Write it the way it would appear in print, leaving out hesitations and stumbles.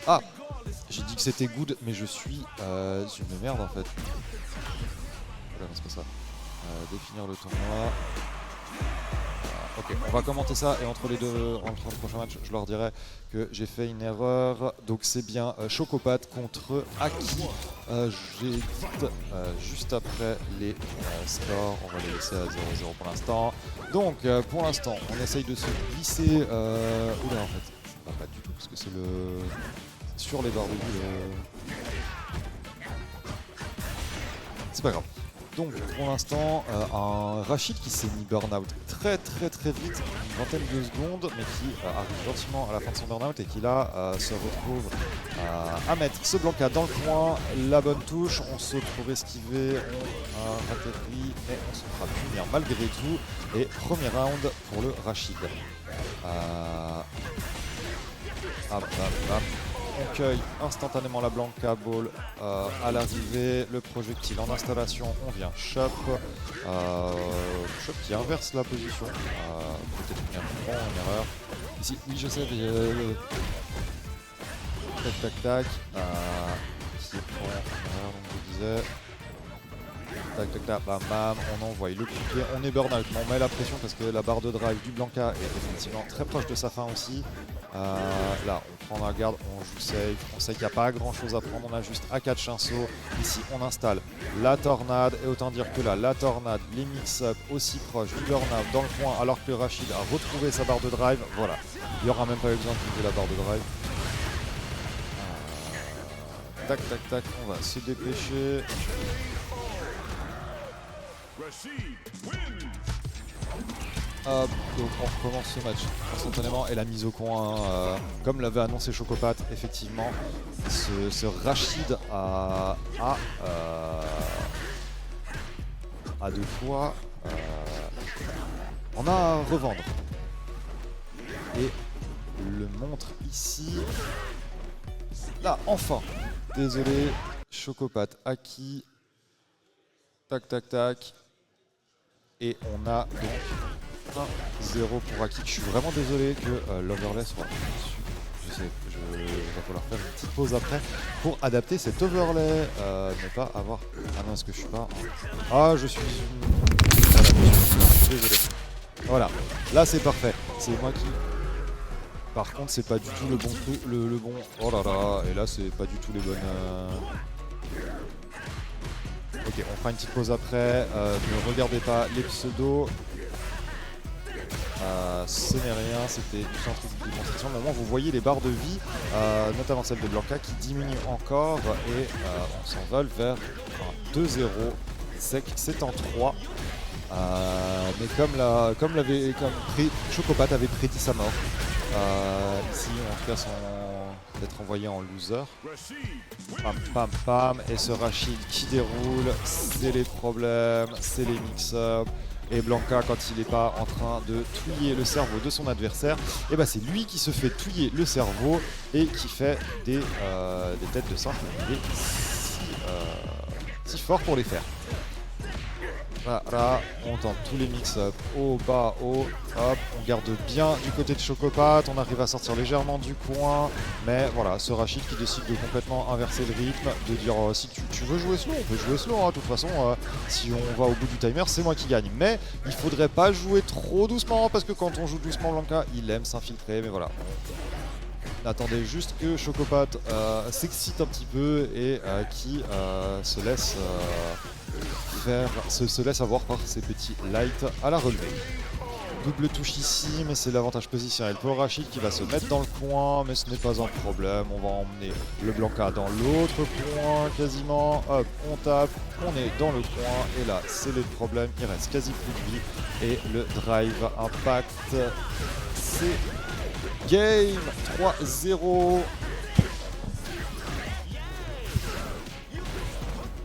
Ah, j'ai dit que c'était good, mais je suis une merde en fait. Voilà, c'est pas ça. Définir le tournoi. Ok, on va commenter ça et entre les prochains matchs, je leur dirai que j'ai fait une erreur. Donc c'est bien Chocopat contre Aki. J'édite juste après les scores. On va les laisser à 0-0 pour l'instant. Donc pour l'instant, on essaye de se glisser. Oula, en fait, ça va pas du tout parce que c'est le sur les barres de vue. C'est pas grave. Donc pour l'instant, un Rachid qui s'est mis burn-out très vite, une vingtaine de secondes, mais qui arrive gentiment à la fin de son burn-out et qui là se retrouve à mettre ce Blanca dans le coin, la bonne touche, on saute pour esquiver, on a atterri, mais on se fera punir malgré tout. Et premier round pour le Rachid. On cueille instantanément la Blanca Ball à l'arrivée, le projectile en installation, on vient Chop. Chop qui inverse la position, peut-être une erreur. Ici, oui je sais, tac, qui prend une erreur, donc je disais. Tac, bam, on envoie le coup de pied, on est burn-out, mais on met la pression parce que la barre de drive du Blanca est effectivement très proche de sa fin aussi. Là, on prend la garde, on joue safe, on sait qu'il n'y a pas grand chose à prendre, on a juste A4 Chinso. Ici, on installe la tornade, et autant dire que là, la tornade, les mix-up aussi proches du burn-out dans le coin, alors que Rachid a retrouvé sa barre de drive. Voilà, il n'y aura même pas eu besoin de la barre de drive. Tac, on va se dépêcher. Hop, donc on recommence ce match instantanément et la mise au coin, comme l'avait annoncé Chocopat, effectivement, ce Rachid a de quoi on a à revendre. Et le montre ici. Là, enfin. Désolé, Chocopat Aki. Tac. Et on a donc 1-0 pour Aki. Je suis vraiment désolé que l'overlay soit dessus. Je sais, il va falloir faire une petite pause après pour adapter cet overlay. Ne pas avoir... Ah non, est-ce que je suis pas... Ah, je suis... Voilà, désolé. Voilà, là c'est parfait. C'est moi qui... Par contre, c'est pas du tout le bon truc, le bon... Oh là là, et là c'est pas du tout les bonnes... Ok, on fera une petite pause après. Ne regardez pas les pseudos. Ce n'est rien, c'était du centre de démonstration. Au moment, vous voyez les barres de vie, notamment celle de Blanca, qui diminue encore. Et on s'envole vers un 2-0 sec. C'est en 3. Mais comme Chocopat avait prédit sa mort. Ici, en tout cas, d'être envoyé en loser. Pam. Et ce Rachid qui déroule, c'est les problèmes, c'est les mix-up. Et Blanca, quand il n'est pas en train de touiller le cerveau de son adversaire, et bah c'est lui qui se fait touiller le cerveau et qui fait des têtes de singe. Il est si fort pour les faire. Voilà, on tente tous les mix-up, haut, bas, haut, hop, on garde bien du côté de Chocopat, on arrive à sortir légèrement du coin, mais voilà, ce Rachid qui décide de complètement inverser le rythme, de dire si tu veux jouer slow, on peut jouer slow, hein, de toute façon, si on va au bout du timer, c'est moi qui gagne, mais il faudrait pas jouer trop doucement, parce que quand on joue doucement Blanca, il aime s'infiltrer, mais voilà. Attendez juste que Chocopat s'excite un petit peu et qui se laisse se laisse avoir par ses petits lights à la relevée. Double touche ici, mais c'est l'avantage positionnel pour Rachid qui va se mettre dans le coin, mais ce n'est pas un problème. On va emmener le Blanca dans l'autre coin quasiment. Hop, on tape, on est dans le coin, et là, c'est le problème. Il reste quasi plus de vie, et le drive impact, c'est game 3-0.